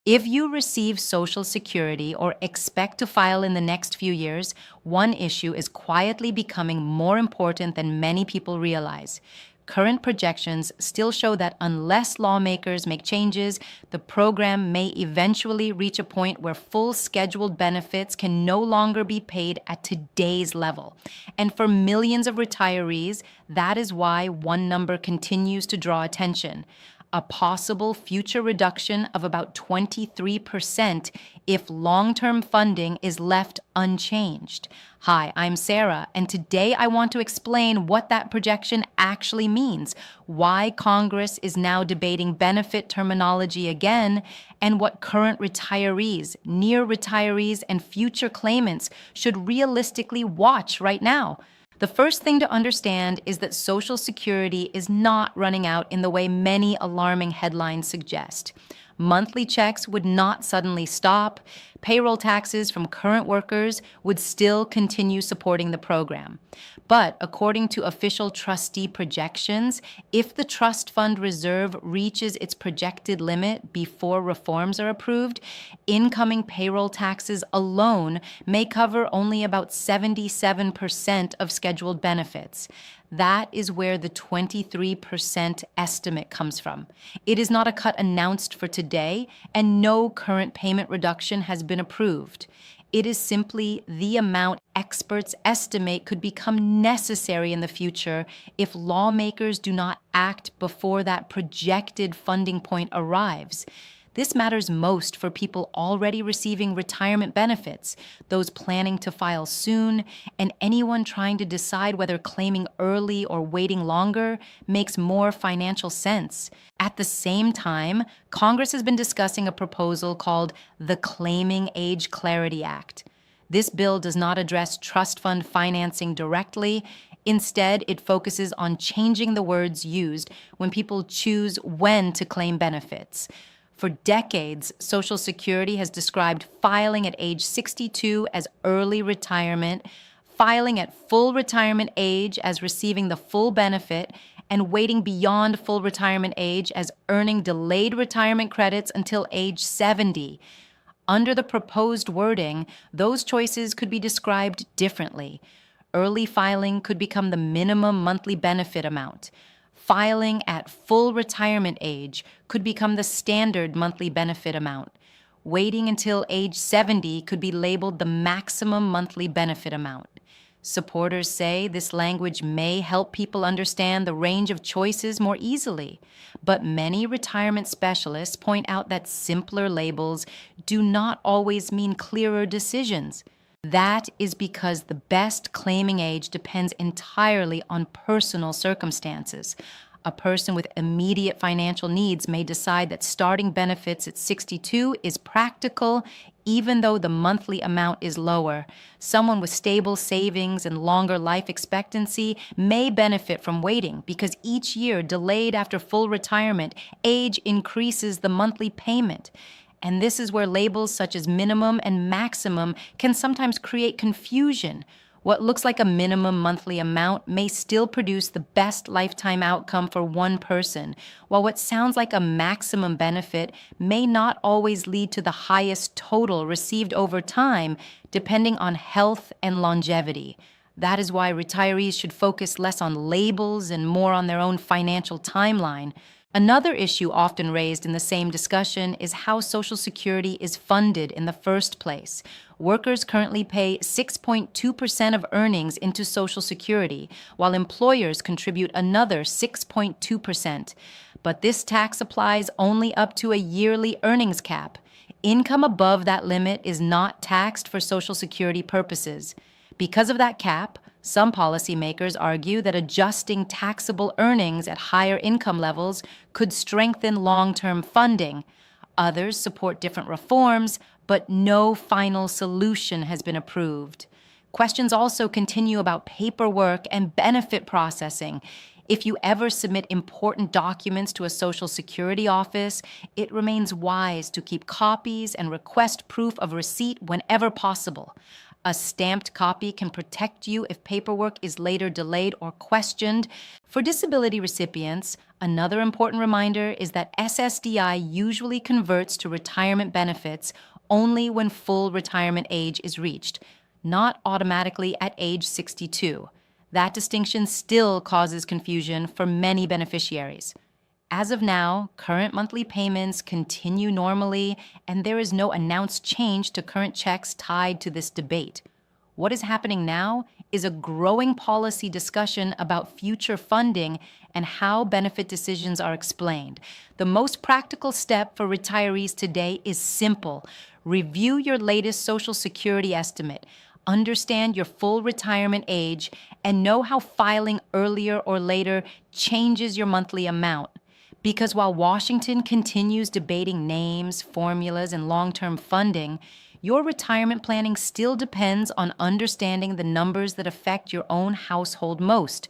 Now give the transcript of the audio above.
If you receive Social Security or expect to file in the next few years, one issue is quietly becoming more important than many people realize. Current projections still show that unless lawmakers make changes, the program may eventually reach a point where full scheduled benefits can no longer be paid at today's level. And for millions of retirees, that is why one number continues to draw attention: a possible future reduction of about 23% if long-term funding is left unchanged. Hi, I'm Sara, and today I want to explain what that projection actually means, why Congress is now debating benefit terminology again, and what current retirees, near retirees, and future claimants should realistically watch right now. The first thing to understand is that Social Security is not running out in the way many alarming headlines suggest. Monthly checks would not suddenly stop. Payroll taxes from current workers would still continue supporting the program. But according to official trustee projections, if the trust fund reserve reaches its projected limit before reforms are approved, incoming payroll taxes alone may cover only about 77% of scheduled benefits. That is where the 23% estimate comes from. It is not a cut announced for today, and no current payment reduction has been approved. It is simply the amount experts estimate could become necessary in the future if lawmakers do not act before that projected funding point arrives. This matters most for people already receiving retirement benefits, those planning to file soon, and anyone trying to decide whether claiming early or waiting longer makes more financial sense. At the same time, Congress has been discussing a proposal called the Claiming Age Clarity Act. This bill does not address trust fund financing directly. Instead, it focuses on changing the words used when people choose when to claim benefits. For decades, Social Security has described filing at age 62 as early retirement, filing at full retirement age as receiving the full benefit, and waiting beyond full retirement age as earning delayed retirement credits until age 70. Under the proposed wording, those choices could be described differently. Early filing could become the minimum monthly benefit amount. Filing at full retirement age could become the standard monthly benefit amount. Waiting until age 70 could be labeled the maximum monthly benefit amount. Supporters say this language may help people understand the range of choices more easily, but many retirement specialists point out that simpler labels do not always mean clearer decisions. That is because the best claiming age depends entirely on personal circumstances. A person with immediate financial needs may decide that starting benefits at 62 is practical, even though the monthly amount is lower. Someone with stable savings and longer life expectancy may benefit from waiting because each year delayed after full retirement, age increases the monthly payment. And this is where labels such as minimum and maximum can sometimes create confusion. What looks like a minimum monthly amount may still produce the best lifetime outcome for one person, while what sounds like a maximum benefit may not always lead to the highest total received over time, depending on health and longevity. That is why retirees should focus less on labels and more on their own financial timeline. Another issue often raised in the same discussion is how Social Security is funded in the first place. Workers currently pay 6.2% of earnings into Social Security, while employers contribute another 6.2%. But this tax applies only up to a yearly earnings cap. Income above that limit is not taxed for Social Security purposes. Because of that cap, some policymakers argue that adjusting taxable earnings at higher income levels could strengthen long-term funding. Others support different reforms, but no final solution has been approved. Questions also continue about paperwork and benefit processing. If you ever submit important documents to a Social Security office, it remains wise to keep copies and request proof of receipt whenever possible. A stamped copy can protect you if paperwork is later delayed or questioned. For disability recipients, another important reminder is that SSDI usually converts to retirement benefits only when full retirement age is reached, not automatically at age 62. That distinction still causes confusion for many beneficiaries. As of now, current monthly payments continue normally, and there is no announced change to current checks tied to this debate. What is happening now is a growing policy discussion about future funding and how benefit decisions are explained. The most practical step for retirees today is simple. Review your latest Social Security estimate, understand your full retirement age, and know how filing earlier or later changes your monthly amount. Because while Washington continues debating names, formulas, and long-term funding, your retirement planning still depends on understanding the numbers that affect your own household most.